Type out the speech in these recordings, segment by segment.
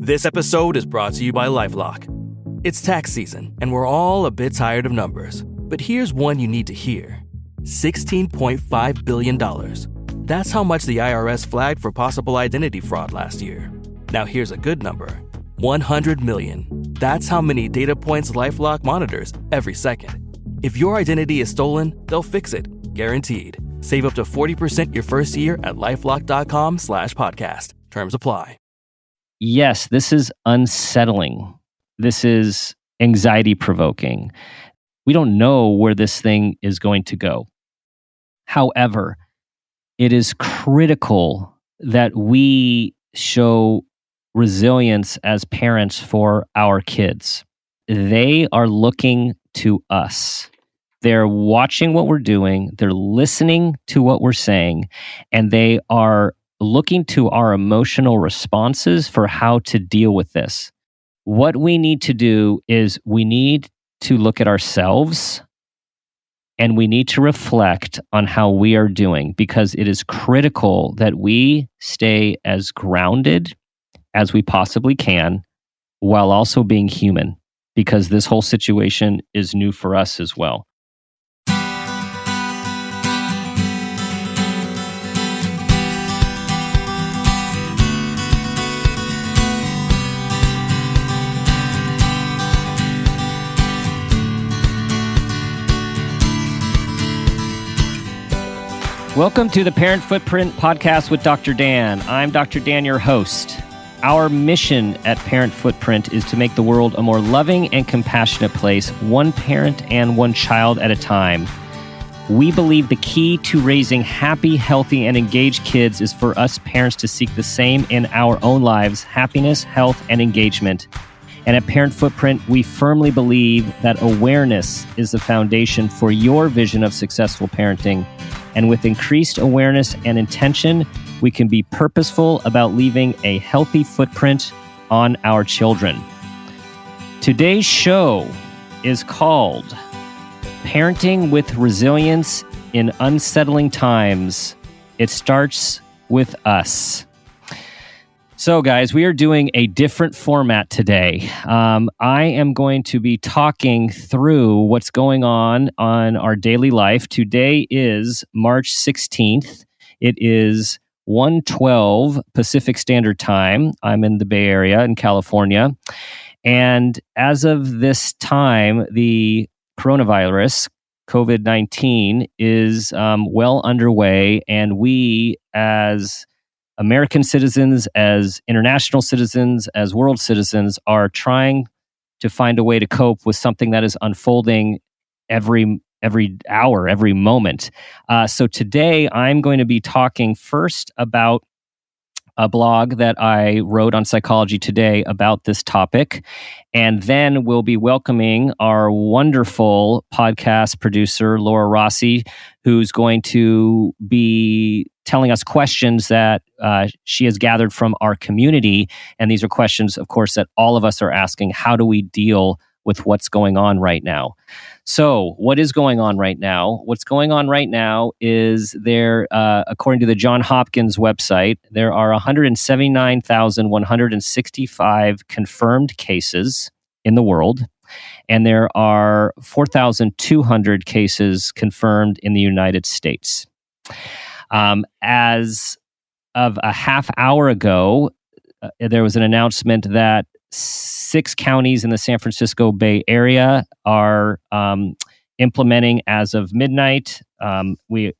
This episode is brought to you by LifeLock. It's tax season, and we're all a bit tired of numbers. But here's one you need to hear. $16.5 billion. That's how much the IRS flagged for possible identity fraud last year. Now here's a good number. 100 million. That's how many data points LifeLock monitors every second. If your identity is stolen, they'll fix it. Guaranteed. Save up to 40% your first year at LifeLock.com/podcast. Terms apply. Yes, this is unsettling. This is anxiety-provoking. We don't know where this thing is going to go. However, it is critical that we show resilience as parents for our kids. They are looking to us. They're watching what we're doing, they're listening to what we're saying, and they are looking to our emotional responses for how to deal with this. What we need to do is we need to look at ourselves and we need to reflect on how we are doing, because it is critical that we stay as grounded as we possibly can while also being human, because this whole situation is new for us as well. Welcome to the Parent Footprint Podcast with Dr. Dan. I'm Dr. Dan, your host. Our mission at Parent Footprint is to make the world a more loving and compassionate place, one parent and one child at a time. We believe the key to raising happy, healthy, and engaged kids is for us parents to seek the same in our own lives: happiness, health, and engagement. And at Parent Footprint, we firmly believe that awareness is the foundation for your vision of successful parenting. And with increased awareness and intention, we can be purposeful about leaving a healthy footprint on our children. Today's show is called Parenting with Resilience in Unsettling Times. It starts with us. So guys, we are doing a different format today. I am going to be talking through what's going on our daily life. Today is March 16th. It is 1:12 Pacific Standard Time. I'm in the Bay Area in California. And as of this time, the coronavirus, COVID-19, is well underway. And we, as American citizens, as international citizens, as world citizens, are trying to find a way to cope with something that is unfolding every hour, every moment. So today I'm going to be talking first about a blog that I wrote on Psychology Today about this topic. And then we'll be welcoming our wonderful podcast producer, Laura Rossi, who's going to be telling us questions that she has gathered from our community. And these are questions, of course, that all of us are asking. How do we deal with what's going on right now? So what is going on right now? What's going on right now is there, according to the Johns Hopkins website, there are 179,165 confirmed cases in the world, and there are 4,200 cases confirmed in the United States. As of a half hour ago, there was an announcement that 6 counties in the San Francisco Bay Area are implementing, as of midnight, you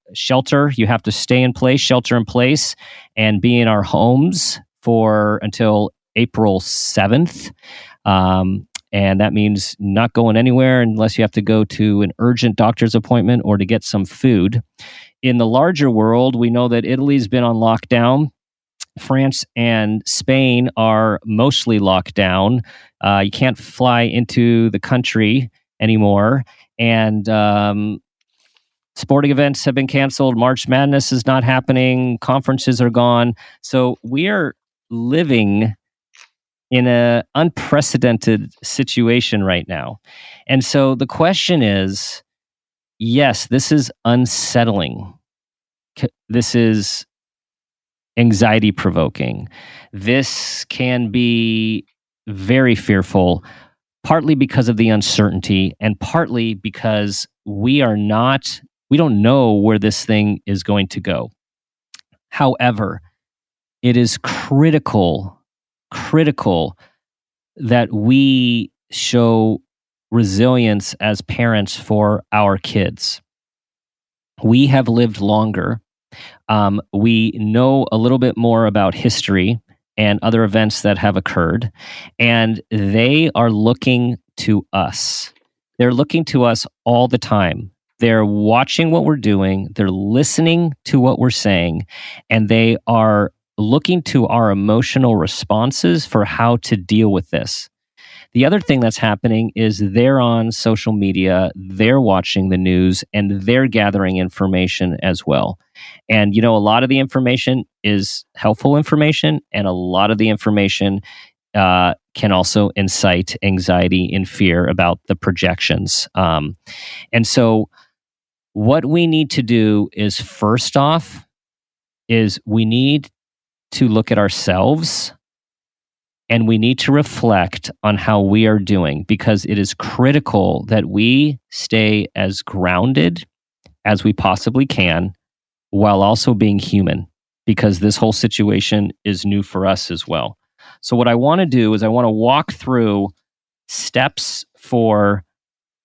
have to stay in place, shelter in place, and be in our homes until April 7th. And that means not going anywhere unless you have to go to an urgent doctor's appointment or to get some food. In the larger world, we know that Italy's been on lockdown. France and Spain are mostly locked down. You can't fly into the country anymore. And sporting events have been canceled. March Madness is not happening. Conferences are gone. So we are living in an unprecedented situation right now. And so the question is, yes, this is unsettling. This is anxiety provoking. This can be very fearful, partly because of the uncertainty and partly because we don't know where this thing is going to go. However, it is critical that we show resilience as parents for our kids. We have lived longer. We know a little bit more about history and other events that have occurred, and they are looking to us. They're looking to us all the time. They're watching what we're doing, they're listening to what we're saying, and they are looking to our emotional responses for how to deal with this. The other thing that's happening is they're on social media, they're watching the news, and they're gathering information as well. And, a lot of the information is helpful information, and a lot of the information can also incite anxiety and fear about the projections. And so what we need to do is, first off, is we need to look at ourselves and we need to reflect on how we are doing, because it is critical that we stay as grounded as we possibly can while also being human, because this whole situation is new for us as well. So what I want to do is I want to walk through steps for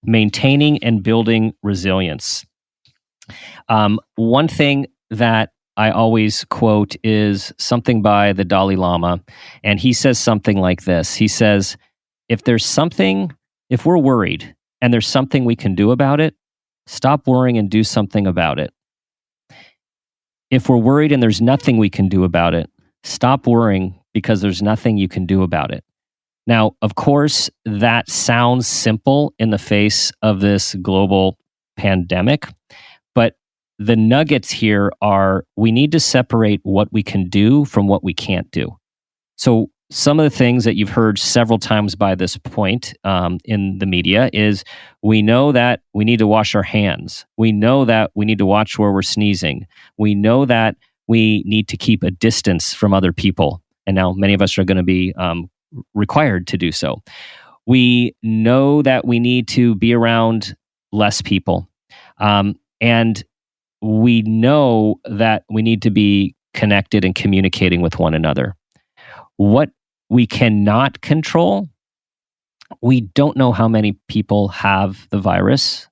maintaining and building resilience. One thing that I always quote is something by the Dalai Lama, and he says something like this. He says, if we're worried and there's something we can do about it, stop worrying and do something about it. If we're worried and there's nothing we can do about it, stop worrying because there's nothing you can do about it. Now, of course, that sounds simple in the face of this global pandemic, but the nuggets here are we need to separate what we can do from what we can't do. So some of the things that you've heard several times by this point in the media is we know that we need to wash our hands. We know that we need to watch where we're sneezing. We know that we need to keep a distance from other people. And now many of us are going to be required to do so. We know that we need to be around less people. And we know that we need to be connected and communicating with one another. What we cannot control, we don't know how many people have the virus.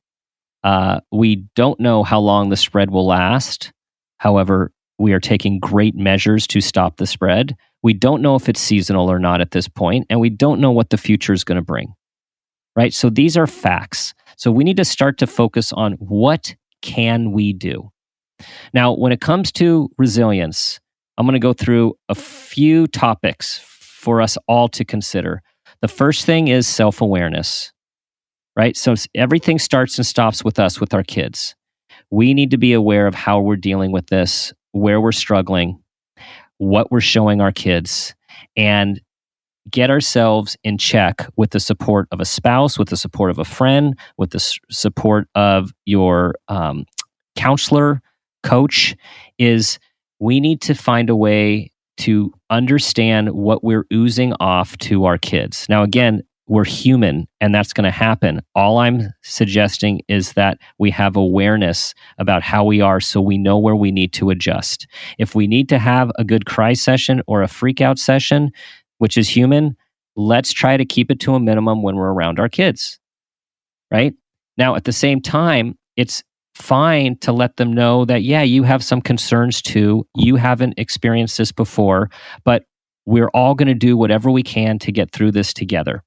We don't know how long the spread will last. However, we are taking great measures to stop the spread. We don't know if it's seasonal or not at this point, and we don't know what the future is going to bring. Right? So these are facts. So we need to start to focus on what can we do. Now, when it comes to resilience, I'm going to go through a few topics for us all to consider. The first thing is self-awareness, right? So everything starts and stops with us, with our kids. We need to be aware of how we're dealing with this, where we're struggling, what we're showing our kids, and get ourselves in check with the support of a spouse, with the support of a friend, with the support of your counselor, coach. Is we need to find a way to understand what we're oozing off to our kids. Now, again, we're human and that's going to happen. All I'm suggesting is that we have awareness about how we are so we know where we need to adjust. If we need to have a good cry session or a freak out session, which is human, let's try to keep it to a minimum when we're around our kids, right? Now, at the same time, it's fine to let them know that, yeah, you have some concerns too. You haven't experienced this before, but we're all going to do whatever we can to get through this together.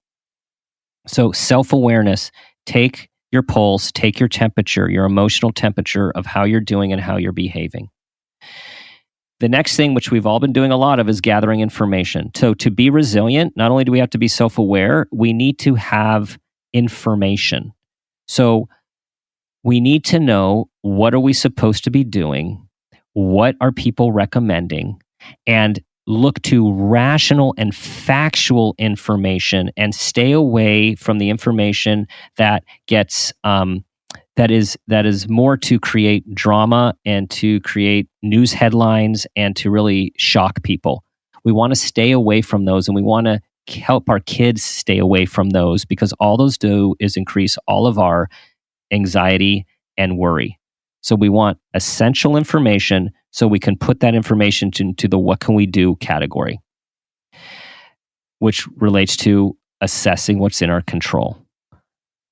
So self-awareness, take your pulse, take your temperature, your emotional temperature of how you're doing and how you're behaving. The next thing, which we've all been doing a lot of, is gathering information. So to be resilient, not only do we have to be self-aware, we need to have information. So we need to know, what are we supposed to be doing? What are people recommending? And look to rational and factual information and stay away from the information that gets that is more to create drama and to create news headlines and to really shock people. We want to stay away from those, and we want to help our kids stay away from those, because all those do is increase all of our anxiety and worry. So we want essential information so we can put that information into the what can we do category, which relates to assessing what's in our control.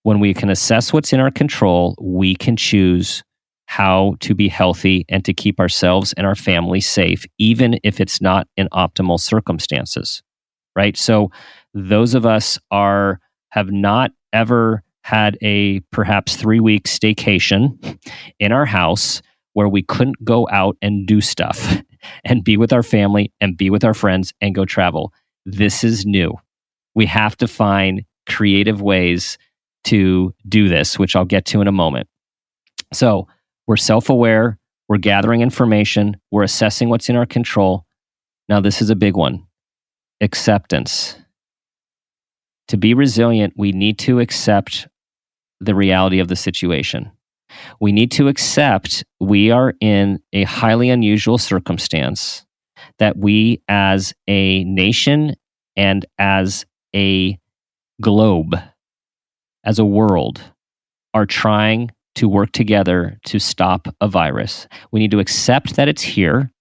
When we can assess what's in our control, we can choose how to be healthy and to keep ourselves and our family safe, even if it's not in optimal circumstances, right? So those of us have not ever had a perhaps 3-week staycation in our house where we couldn't go out and do stuff and be with our family and be with our friends and go travel. This is new. We have to find creative ways to do this, which I'll get to in a moment. So we're self-aware, we're gathering information, we're assessing what's in our control. Now, this is a big one. Acceptance. To be resilient, we need to accept the reality of the situation. We need to accept we are in a highly unusual circumstance, that we as a nation and as a globe, as a world, are trying to work together to stop a virus. We need to accept that it's here.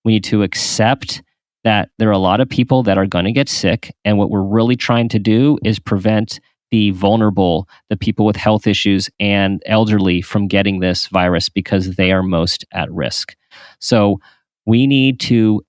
We need to accept that there are a lot of people that are going to get sick. And what we're really trying to do is prevent the vulnerable, the people with health issues and elderly from getting this virus, because they are most at risk. So we need to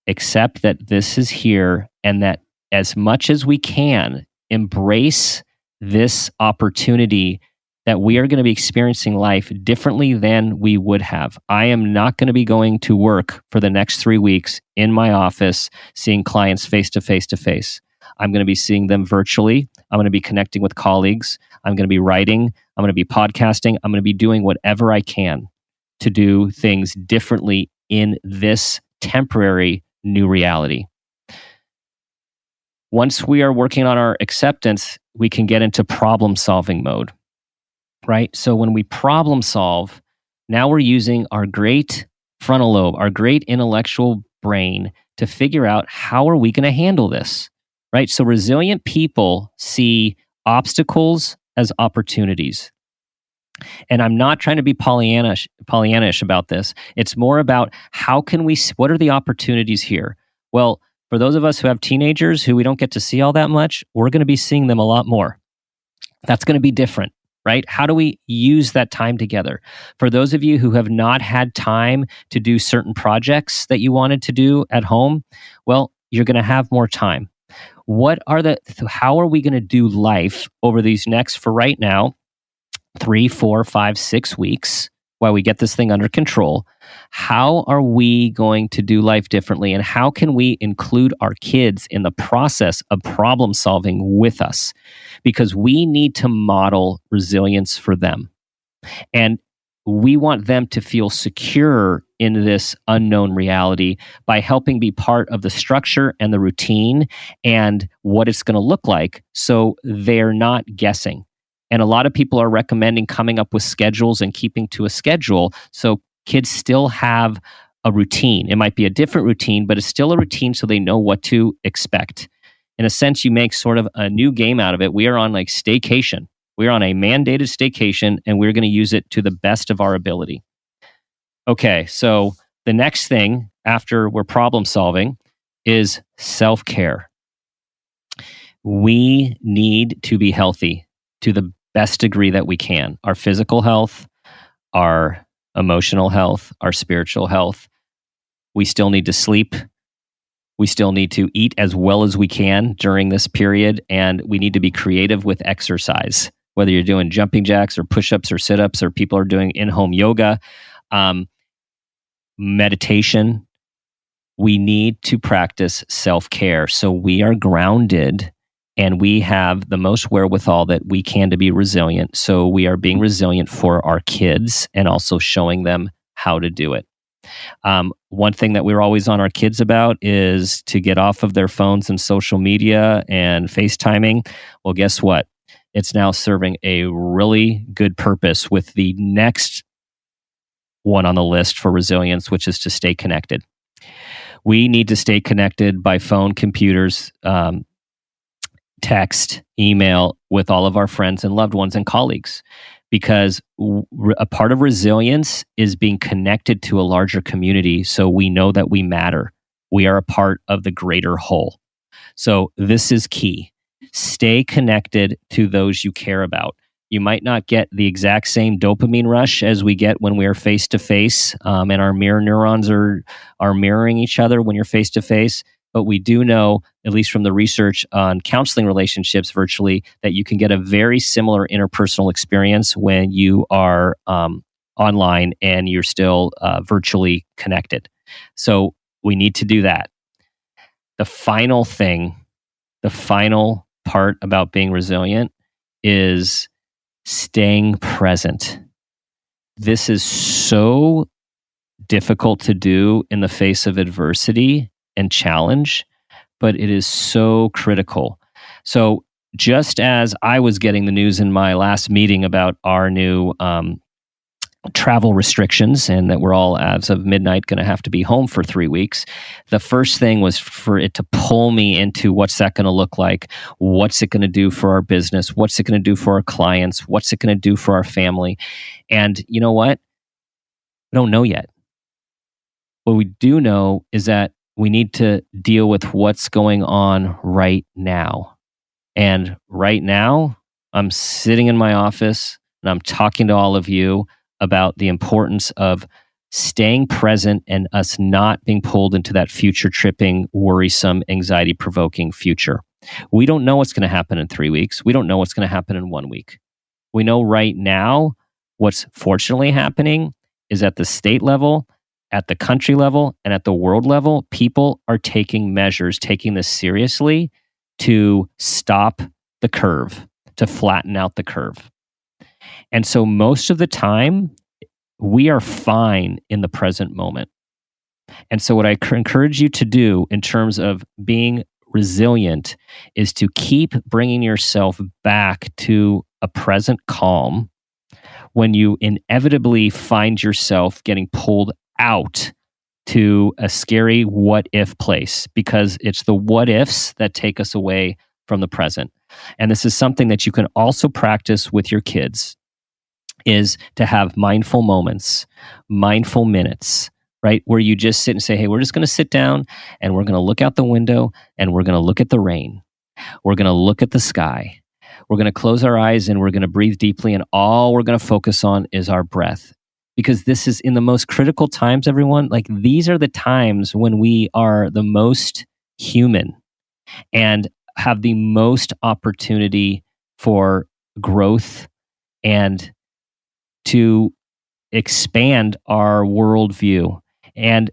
accept that this is here, and that as much as we can, embrace this opportunity that we are going to be experiencing life differently than we would have. I am not going to be going to work for the next 3 weeks in my office, seeing clients face to face to face. I'm going to be seeing them virtually. I'm going to be connecting with colleagues. I'm going to be writing. I'm going to be podcasting. I'm going to be doing whatever I can to do things differently in this temporary new reality. Once we are working on our acceptance, we can get into problem-solving mode, right? So when we problem solve, now we're using our great frontal lobe, our great intellectual brain, to figure out how are we going to handle this, right? So resilient people see obstacles as opportunities. And I'm not trying to be Pollyannish about this. It's more about what are the opportunities here? Well, for those of us who have teenagers who we don't get to see all that much, we're going to be seeing them a lot more. That's going to be different, right? How do we use that time together? For those of you who have not had time to do certain projects that you wanted to do at home, well, you're going to have more time. How are we going to do life over these next, for right now, 3, 4, 5, 6 weeks while we get this thing under control? How are we going to do life differently? And how can we include our kids in the process of problem solving with us? Because we need to model resilience for them. And we want them to feel secure in this unknown reality by helping be part of the structure and the routine and what it's going to look like, so they're not guessing. And a lot of people are recommending coming up with schedules and keeping to a schedule so kids still have a routine. It might be a different routine, but it's still a routine so they know what to expect. In a sense, you make sort of a new game out of it. We are on like staycation. We're on a mandated staycation, and we're going to use it to the best of our ability. Okay, so the next thing after we're problem solving is self-care. We need to be healthy to the best degree that we can. Our physical health, our emotional health, our spiritual health. We still need to sleep. We still need to eat as well as we can during this period, and we need to be creative with exercise. Whether you're doing jumping jacks or push-ups or sit-ups, or people are doing in-home yoga, meditation, we need to practice self-care so we are grounded and we have the most wherewithal that we can to be resilient. So we are being resilient for our kids and also showing them how to do it. One thing that we're always on our kids about is to get off of their phones and social media and FaceTiming. Well, guess what? it's now serving a really good purpose with the next one on the list for resilience, which is to stay connected. We need to stay connected by phone, computers, text, email with all of our friends and loved ones and colleagues, because a part of resilience is being connected to a larger community, so we know that we matter. We are a part of the greater whole. So this is key. Stay connected to those you care about. You might not get the exact same dopamine rush as we get when we are face to face, and our mirror neurons are mirroring each other when you're face to face. But we do know, at least from the research on counseling relationships virtually, that you can get a very similar interpersonal experience when you are online and you're still virtually connected. So we need to do that. The final part about being resilient is staying present. This is so difficult to do in the face of adversity and challenge, but it is so critical. So just as I was getting the news in my last meeting about our new travel restrictions and that we're all, as of midnight, going to have to be home for 3 weeks, the first thing was for it to pull me into what's that going to look like? What's it going to do for our business? What's it going to do for our clients? What's it going to do for our family? And you know what? We don't know yet. What we do know is that we need to deal with what's going on right now. And right now, I'm sitting in my office and I'm talking to all of you about the importance of staying present and us not being pulled into that future tripping, worrisome, anxiety provoking future. We don't know what's going to happen in 3 weeks. We don't know what's going to happen in 1 week. We know right now what's fortunately happening is at the state level, at the country level, and at the world level, people are taking measures, taking this seriously to stop the curve, to flatten out the curve. And so most of the time, we are fine in the present moment. And so what I encourage you to do in terms of being resilient is to keep bringing yourself back to a present calm when you inevitably find yourself getting pulled out to a scary what if place, because it's the what ifs that take us away from the present. And this is something that you can also practice with your kids, is to have mindful moments, mindful minutes, right? Where you just sit and say, hey, we're just going to sit down and we're going to look out the window and we're going to look at the rain. We're going to look at the sky. We're going to close our eyes and we're going to breathe deeply, and all we're going to focus on is our breath. Because this is in the most critical times, everyone. Like, these are the times when we are the most human and have the most opportunity for growth and to expand our worldview. And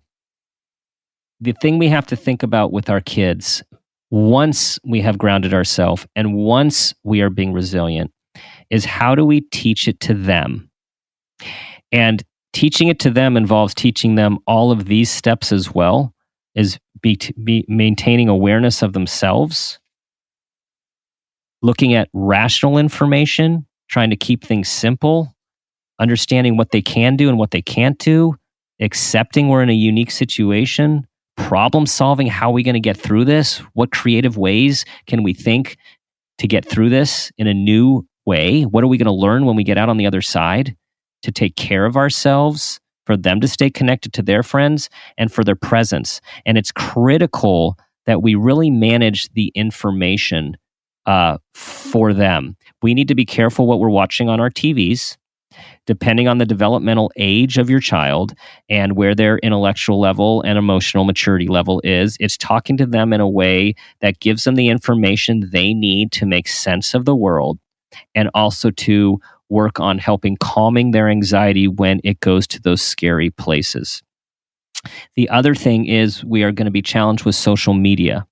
the thing we have to think about with our kids, once we have grounded ourselves and once we are being resilient, is how do we teach it to them? And teaching it to them involves teaching them all of these steps as well, is be maintaining awareness of themselves, looking at rational information, trying to keep things simple, understanding what they can do and what they can't do, accepting we're in a unique situation, problem solving, how are we going to get through this? What creative ways can we think to get through this in a new way? What are we going to learn when we get out on the other side to take care of ourselves, for them to stay connected to their friends, and for their presence? And it's critical that we really manage the information for them. We need to be careful what we're watching on our TVs, depending on the developmental age of your child and where their intellectual level and emotional maturity level is. It's talking to them in a way that gives them the information they need to make sense of the world, and also to work on helping calming their anxiety when it goes to those scary places. The other thing is we are going to be challenged with social media.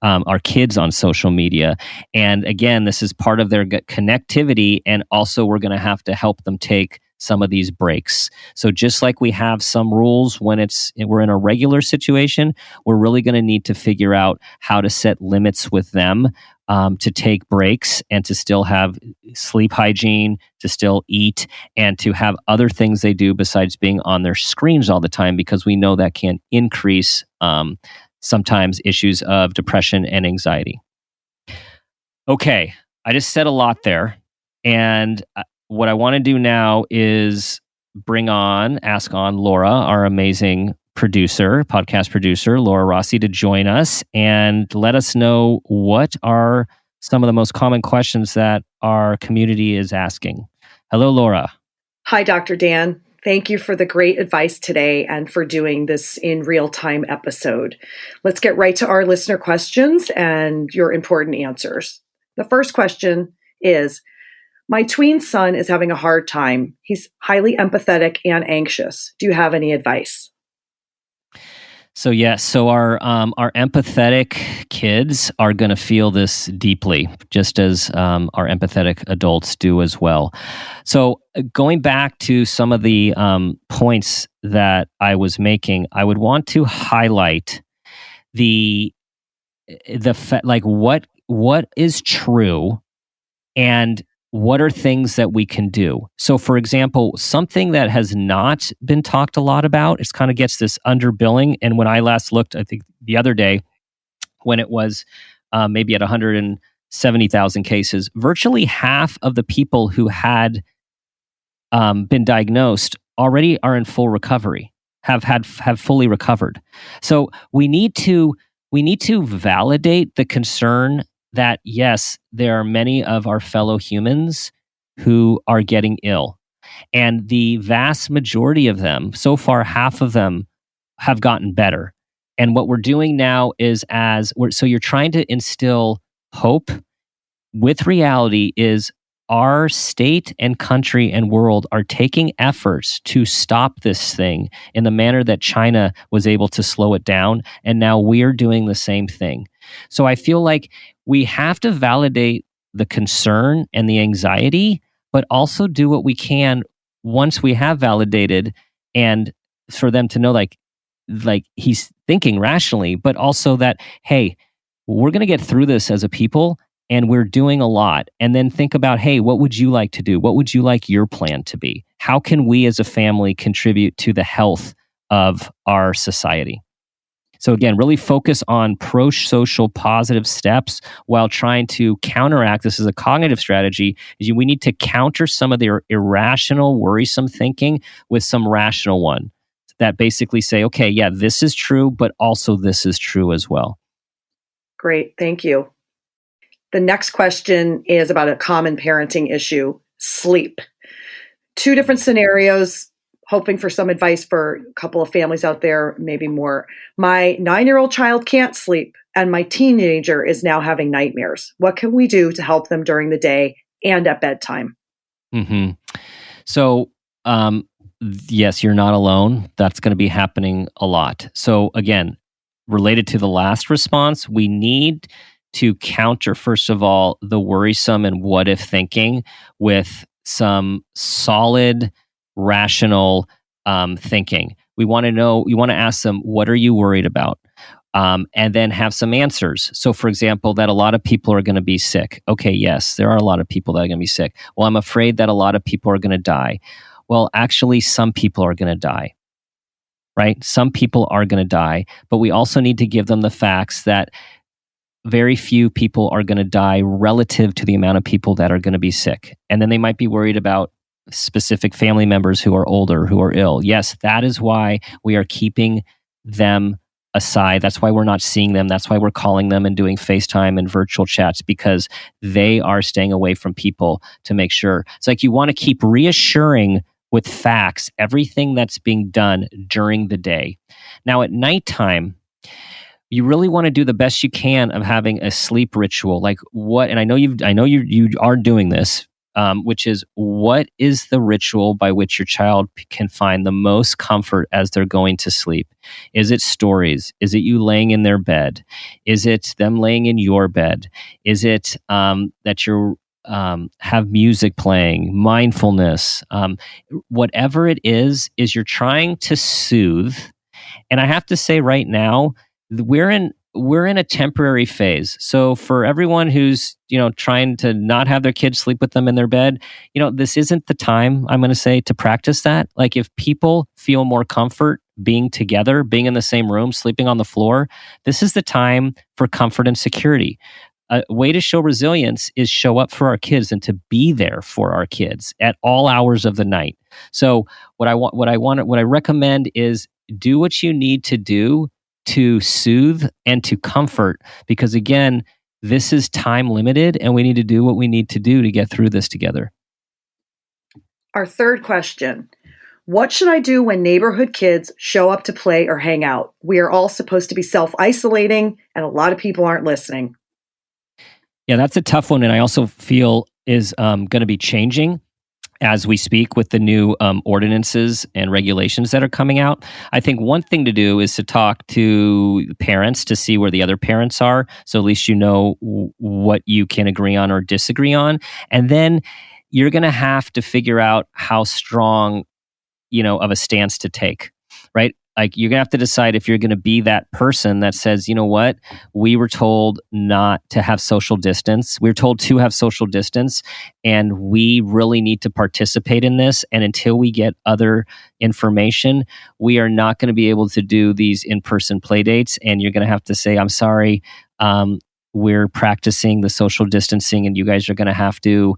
Our kids on social media. And again, this is part of their connectivity. And also we're going to have to help them take some of these breaks. So just like we have some rules when we're in a regular situation, we're really going to need to figure out how to set limits with them to take breaks and to still have sleep hygiene, to still eat, and to have other things they do besides being on their screens all the time, because we know that can increase sometimes issues of depression and anxiety. Okay, I just said a lot there. And what I want to do now is ask on Laura, our amazing podcast producer, Laura Rossi, to join us and let us know what are some of the most common questions that our community is asking. Hello, Laura. Hi, Dr. Dan. Thank you for the great advice today and for doing this in real-time episode. Let's get right to our listener questions and your important answers. The first question is, my tween son is having a hard time. He's highly empathetic and anxious. Do you have any advice? So yes, so our empathetic kids are going to feel this deeply, just as our empathetic adults do as well. So going back to some of the points that I was making, I would want to highlight what is true and what are things that we can do? So, for example, something that has not been talked a lot about, it kind of gets this underbilling. And when I last looked, I think the other day, when it was maybe at 170,000 cases, virtually half of the people who had been diagnosed already are in full recovery, have fully recovered. So we need to validate the concern that, yes, there are many of our fellow humans who are getting ill. And the vast majority of them, so far, half of them have gotten better. And what we're doing now is so you're trying to instill hope with reality is our state and country and world are taking efforts to stop this thing in the manner that China was able to slow it down. And now we're doing the same thing. So I feel like we have to validate the concern and the anxiety, but also do what we can once we have validated, and for them to know like he's thinking rationally, but also that, hey, we're going to get through this as a people and we're doing a lot. And then think about, hey, what would you like to do? What would you like your plan to be? How can we as a family contribute to the health of our society? So again, really focus on pro-social positive steps while trying to counteract. This is a cognitive strategy. We need to counter some of the irrational, worrisome thinking with some rational one that basically say, okay, yeah, this is true, but also this is true as well. Great, thank you. The next question is about a common parenting issue, sleep. Two different scenarios. Hoping for some advice for a couple of families out there, maybe more. My 9-year-old child can't sleep, and my teenager is now having nightmares. What can we do to help them during the day and at bedtime? Mm-hmm. So, yes, you're not alone. That's going to be happening a lot. So again, related to the last response, we need to counter, first of all, the worrisome and what-if thinking with some solid, rational thinking. We want to ask them, what are you worried about? And then have some answers. So, for example, that a lot of people are going to be sick. Okay, yes, there are a lot of people that are going to be sick. Well, I'm afraid that a lot of people are going to die. Well, actually, some people are going to die, right? Some people are going to die, but we also need to give them the facts that very few people are going to die relative to the amount of people that are going to be sick. And then they might be worried about specific family members who are older, who are ill. Yes, that is why we are keeping them aside. That's why we're not seeing them. That's why we're calling them and doing FaceTime and virtual chats, because they are staying away from people to make sure. It's like you want to keep reassuring with facts everything that's being done during the day. Now at nighttime, you really want to do the best you can of having a sleep ritual. Like what? And I know you are doing this. Which is, what is the ritual by which your child can find the most comfort as they're going to sleep? Is it stories? Is it you laying in their bed? Is it them laying in your bed? Is it that you have music playing, mindfulness? Whatever it is you're trying to soothe. And I have to say right now, we're in we're in a temporary phase. So for everyone who's, trying to not have their kids sleep with them in their bed, this isn't the time, I'm going to say, to practice that. Like if people feel more comfort being together, being in the same room, sleeping on the floor, this is the time for comfort and security. A way to show resilience is show up for our kids and to be there for our kids at all hours of the night. So what I recommend is do what you need to do to soothe and to comfort, because again, this is time limited and we need to do what we need to do to get through this together. Our third question: what should I do when neighborhood kids show up to play or hang out? We are all supposed to be self-isolating and a lot of people aren't listening. Yeah, that's a tough one. And I also feel is going to be changing as we speak with the new ordinances and regulations that are coming out. I think one thing to do is to talk to parents to see where the other parents are. So at least you know what you can agree on or disagree on. And then you're going to have to figure out how strong, of a stance to take, right? Like you're going to have to decide if you're going to be that person that says, you know what, we were told not to have social distance. We were told to have social distance and we really need to participate in this. And until we get other information, we are not going to be able to do these in-person play dates. And you're going to have to say, I'm sorry, we're practicing the social distancing and you guys are going to have to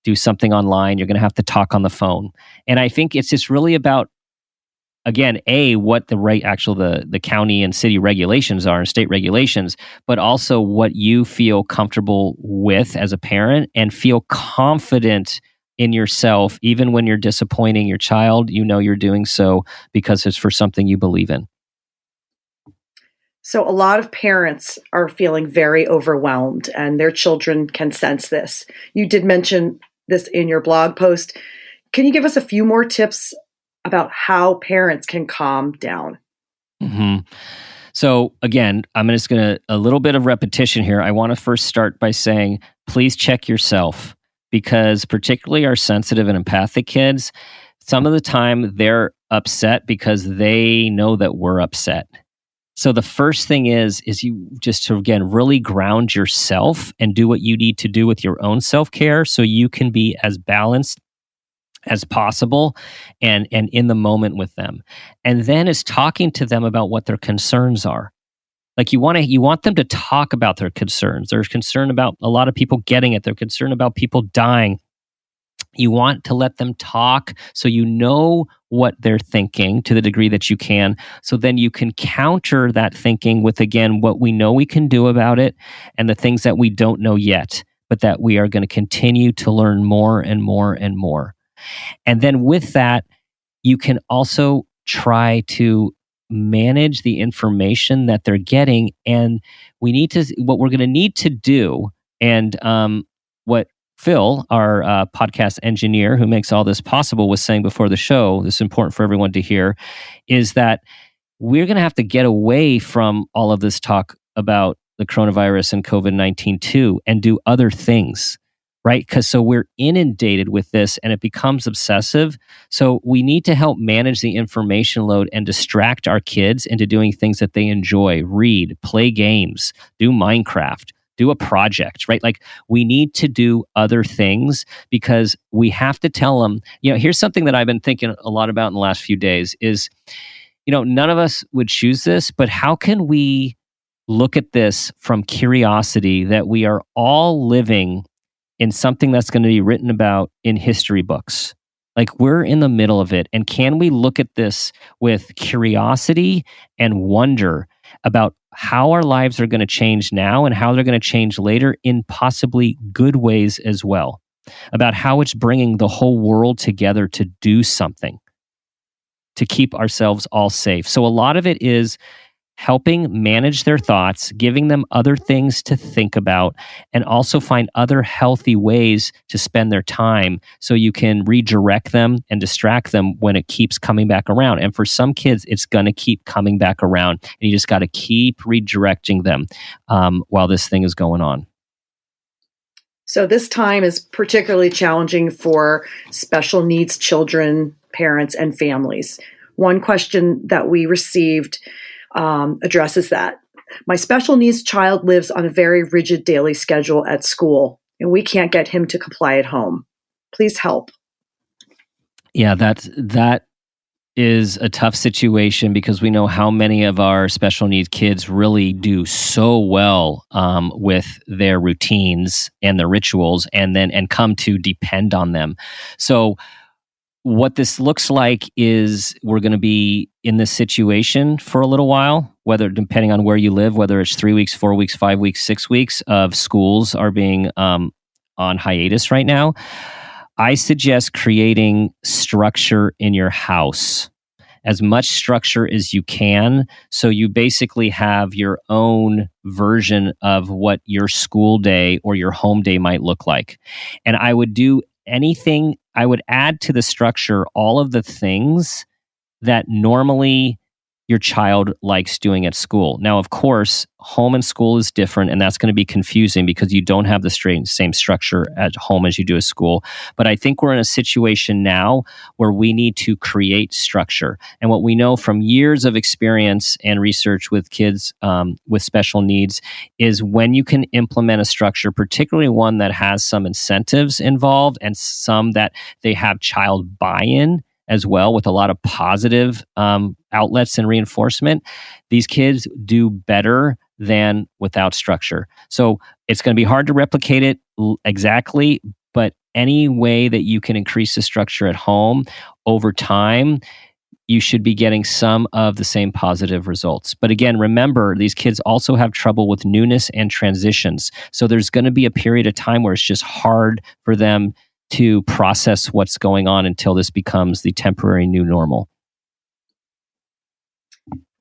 do something online. You're going to have to talk on the phone. And I think it's just really about, again, what the county and city regulations are and state regulations, but also what you feel comfortable with as a parent and feel confident in yourself, even when you're disappointing your child, you're doing so because it's for something you believe in. So a lot of parents are feeling very overwhelmed and their children can sense this. You did mention this in your blog post. Can you give us a few more tips about how parents can calm down? Mm-hmm. So again, I'm just going to, a little bit of repetition here. I want to first start by saying, please check yourself, because particularly our sensitive and empathic kids, some of the time they're upset because they know that we're upset. So the first thing is you just to, again, really ground yourself and do what you need to do with your own self-care so you can be as balanced as possible and in the moment with them. And then is talking to them about what their concerns are. Like you want them to talk about their concerns. They're concerned about a lot of people getting it. They're concerned about people dying. You want to let them talk so you know what they're thinking to the degree that you can. So then you can counter that thinking with, again, what we know we can do about it and the things that we don't know yet, but that we are going to continue to learn more and more and more. And then with that, you can also try to manage the information that they're getting. And what we're going to need to do, and what Phil, our podcast engineer who makes all this possible, was saying before the show, this is important for everyone to hear, is that we're going to have to get away from all of this talk about the coronavirus and COVID-19 too, and do other things, right? Because so we're inundated with this and it becomes obsessive. So we need to help manage the information load and distract our kids into doing things that they enjoy, read, play games, do Minecraft, do a project, right? Like we need to do other things because we have to tell them, here's something that I've been thinking a lot about in the last few days is, none of us would choose this, but how can we look at this from curiosity that we are all living in something that's going to be written about in history books? Like we're in the middle of it. And can we look at this with curiosity and wonder about how our lives are going to change now and how they're going to change later in possibly good ways as well, about how it's bringing the whole world together to do something to keep ourselves all safe. So a lot of it is helping manage their thoughts, giving them other things to think about, and also find other healthy ways to spend their time so you can redirect them and distract them when it keeps coming back around. And for some kids, it's going to keep coming back around, and you just got to keep redirecting them while this thing is going on. So this time is particularly challenging for special needs children, parents, and families. One question that we received addresses that. My special needs child lives on a very rigid daily schedule at school, and we can't get him to comply at home. Please help. Yeah, that is a tough situation because we know how many of our special needs kids really do so well with their routines and their rituals, and come to depend on them. So what this looks like is we're going to be in this situation for a little while, whether depending on where you live, whether it's 3 weeks, 4 weeks, 5 weeks, 6 weeks of schools are being on hiatus right now. I suggest creating structure in your house, as much structure as you can. So you basically have your own version of what your school day or your home day might look like. And I would do anything, I would add to the structure all of the things that normally your child likes doing at school. Now, of course, home and school is different, and that's going to be confusing because you don't have the same structure at home as you do at school. But I think we're in a situation now where we need to create structure. And what we know from years of experience and research with kids with special needs is when you can implement a structure, particularly one that has some incentives involved and some that they have child buy-in as well, with a lot of positive outlets and reinforcement, these kids do better than without structure. So it's going to be hard to replicate it exactly, but any way that you can increase the structure at home over time, you should be getting some of the same positive results. But again, remember, these kids also have trouble with newness and transitions. So there's going to be a period of time where it's just hard for them to process what's going on until this becomes the temporary new normal.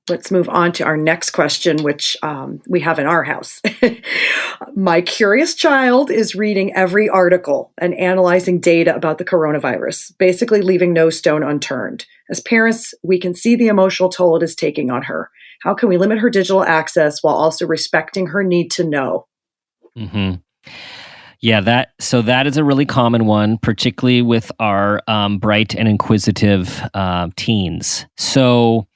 Let's move on to our next question, which we have in our house. My curious child is reading every article and analyzing data about the coronavirus, basically leaving no stone unturned. As parents, we can see the emotional toll it is taking on her. How can we limit her digital access while also respecting her need to know? Mm-hmm. Yeah, that is a really common one, particularly with our bright and inquisitive teens. So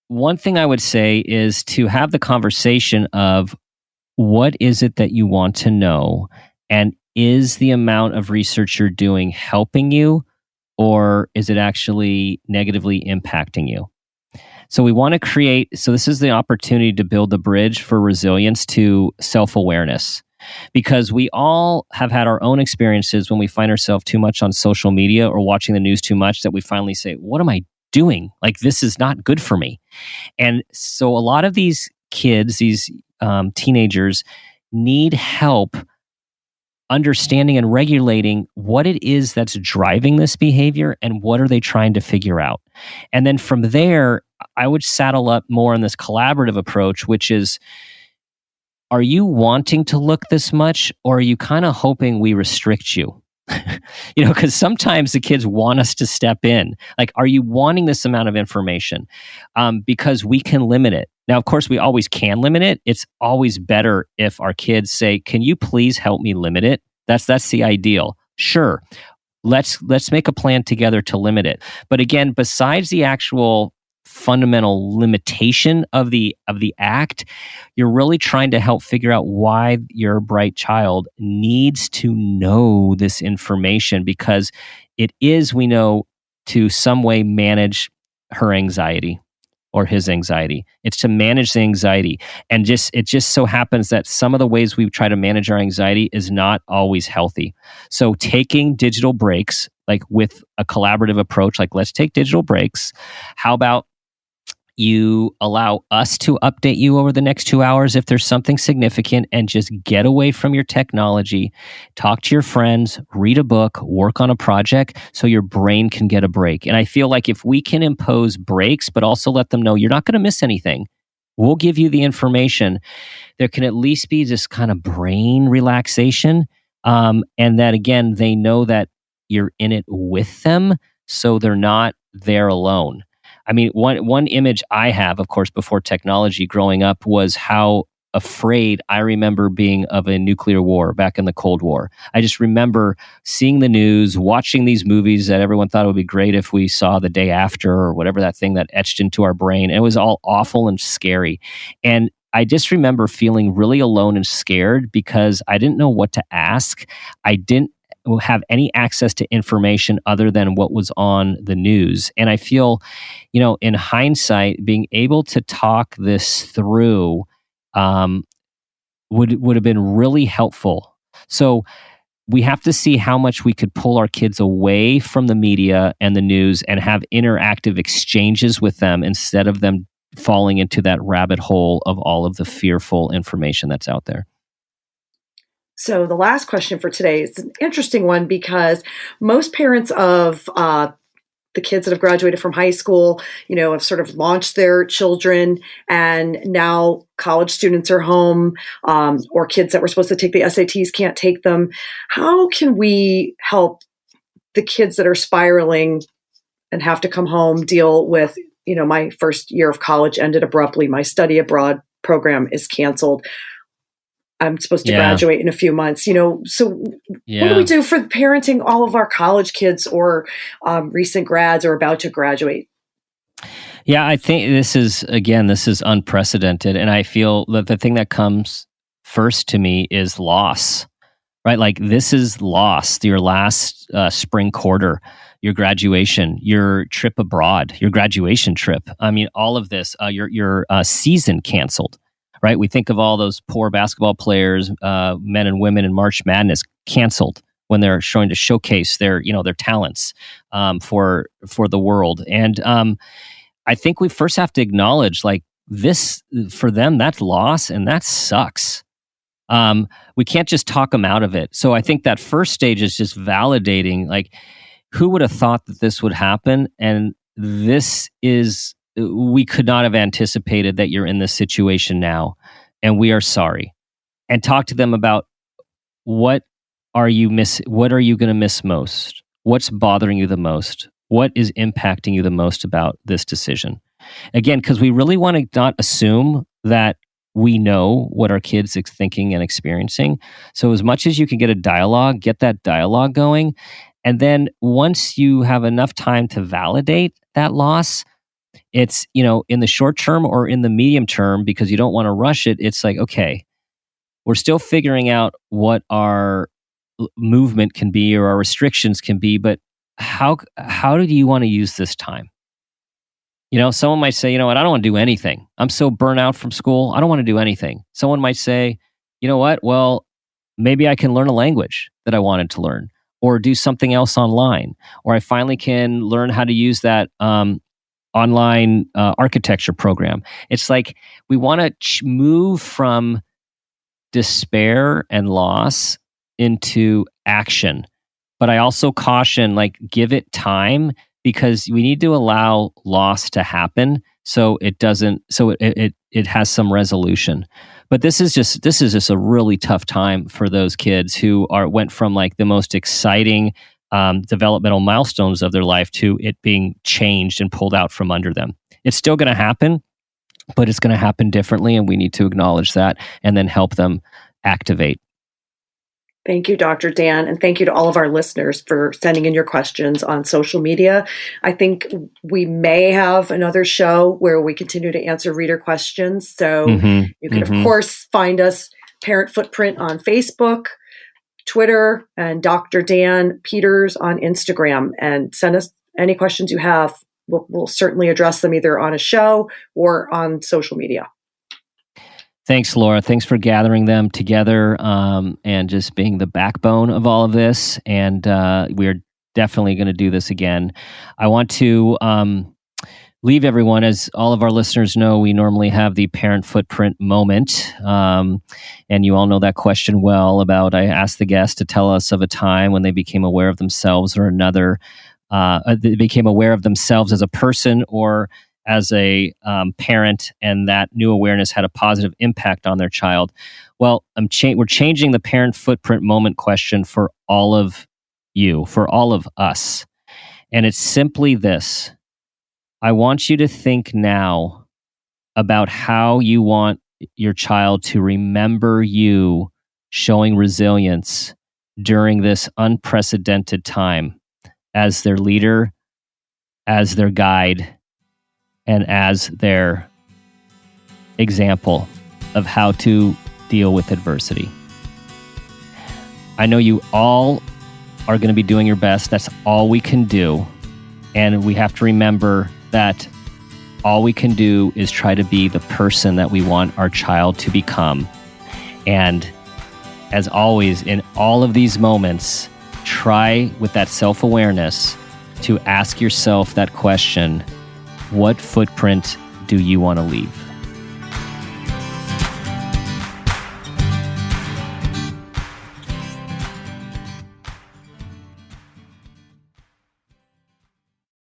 one thing I would say is to have the conversation of what is it that you want to know, and is the amount of research you're doing helping you, or is it actually negatively impacting you? So we want to create, so this is the opportunity to build the bridge for resilience to self-awareness. Because we all have had our own experiences when we find ourselves too much on social media or watching the news too much that we finally say, what am I doing? Like, this is not good for me. And so a lot of these kids, these teenagers, need help understanding and regulating what it is that's driving this behavior and what are they trying to figure out. And then from there, I would saddle up more on this collaborative approach, which is, are you wanting to look this much, or are you kind of hoping we restrict you? Because sometimes the kids want us to step in. Like, are you wanting this amount of information? Because we can limit it. Now, of course, we always can limit it. It's always better if our kids say, can you please help me limit it? That's the ideal. Sure. Let's make a plan together to limit it. But again, besides the actual fundamental limitation of the act, you're really trying to help figure out why your bright child needs to know this information, because it is, we know, to some way manage her anxiety or his anxiety. It's to manage the anxiety. And it just so happens that some of the ways we try to manage our anxiety is not always healthy. So taking digital breaks, like with a collaborative approach, like let's take digital breaks. How about you allow us to update you over the next 2 hours if there's something significant, and just get away from your technology, talk to your friends, read a book, work on a project so your brain can get a break. And I feel like if we can impose breaks, but also let them know you're not going to miss anything, we'll give you the information, there can at least be this kind of brain relaxation. And that, again, they know that you're in it with them, so they're not there alone. I mean, one image I have, of course, before technology growing up was how afraid I remember being of a nuclear war back in the Cold War. I just remember seeing the news, watching these movies that everyone thought it would be great if we saw the day after or whatever, that thing that etched into our brain. And it was all awful and scary. And I just remember feeling really alone and scared because I didn't know what to ask. I didn't have any access to information other than what was on the news. And I feel, in hindsight, being able to talk this through would have been really helpful. So we have to see how much we could pull our kids away from the media and the news and have interactive exchanges with them instead of them falling into that rabbit hole of all of the fearful information that's out there. So the last question for today is an interesting one because most parents of the kids that have graduated from high school, have sort of launched their children, and now college students are home, or kids that were supposed to take the SATs can't take them. How can we help the kids that are spiraling and have to come home deal with, my first year of college ended abruptly. My study abroad program is canceled. I'm supposed to graduate in a few months, so what do we do for parenting all of our college kids or recent grads or about to graduate? Yeah, I think this is unprecedented. And I feel that the thing that comes first to me is loss, right? Like this is loss, your last spring quarter, your graduation, your trip abroad, your graduation trip. I mean, all of this, your season canceled. Right, we think of all those poor basketball players, men and women in March Madness, canceled when they're trying to showcase their talents for the world. And I think we first have to acknowledge, like, this for them, that's loss and that sucks. We can't just talk them out of it. So I think that first stage is just validating, like, who would have thought that this would happen? And we could not have anticipated that you're in this situation now, and we are sorry. And talk to them about what are you going to miss most? What's bothering you the most? What is impacting you the most about this decision? Again, because we really want to not assume that we know what our kids are thinking and experiencing. So as much as you can get that dialogue going. And then once you have enough time to validate that loss, it's, in the short term or in the medium term, because you don't want to rush it. It's like, okay, we're still figuring out what our movement can be or our restrictions can be, but how do you want to use this time? Someone might say, I don't want to do anything. I'm so burnt out from school. I don't want to do anything. Someone might say, you know what? Well, maybe I can learn a language that I wanted to learn or do something else online, or I finally can learn how to use that, online architecture program. It's like we want to move from despair and loss into action. But I also caution, like, give it time, because we need to allow loss to happen so it has some resolution. But this is just a really tough time for those kids who went from like the most exciting developmental milestones of their life to it being changed and pulled out from under them. It's still going to happen, but it's going to happen differently, and we need to acknowledge that and then help them activate. Thank you, Dr. Dan, and thank you to all of our listeners for sending in your questions on social media. I think we may have another show where we continue to answer reader questions. So you can, of course, find us, Parent Footprint, on Facebook, Twitter, and Dr. Dan Peters on Instagram, and send us any questions you have. We'll certainly address them either on a show or on social media. Thanks, Laura. Thanks for gathering them together and just being the backbone of all of this. And we are definitely going to do this again. I want to leave everyone, as all of our listeners know, we normally have the Parent Footprint moment. And you all know that question well about, I asked the guest to tell us of a time when they became aware of themselves or another. They became aware of themselves as a person or as a parent, and that new awareness had a positive impact on their child. Well, we're changing the Parent Footprint moment question for all of you, for all of us. And it's simply this. I want you to think now about how you want your child to remember you showing resilience during this unprecedented time as their leader, as their guide, and as their example of how to deal with adversity. I know you all are going to be doing your best. That's all we can do. And we have to remember that all we can do is try to be the person that we want our child to become. And as always, in all of these moments, try with that self-awareness to ask yourself that question, what footprint do you want to leave?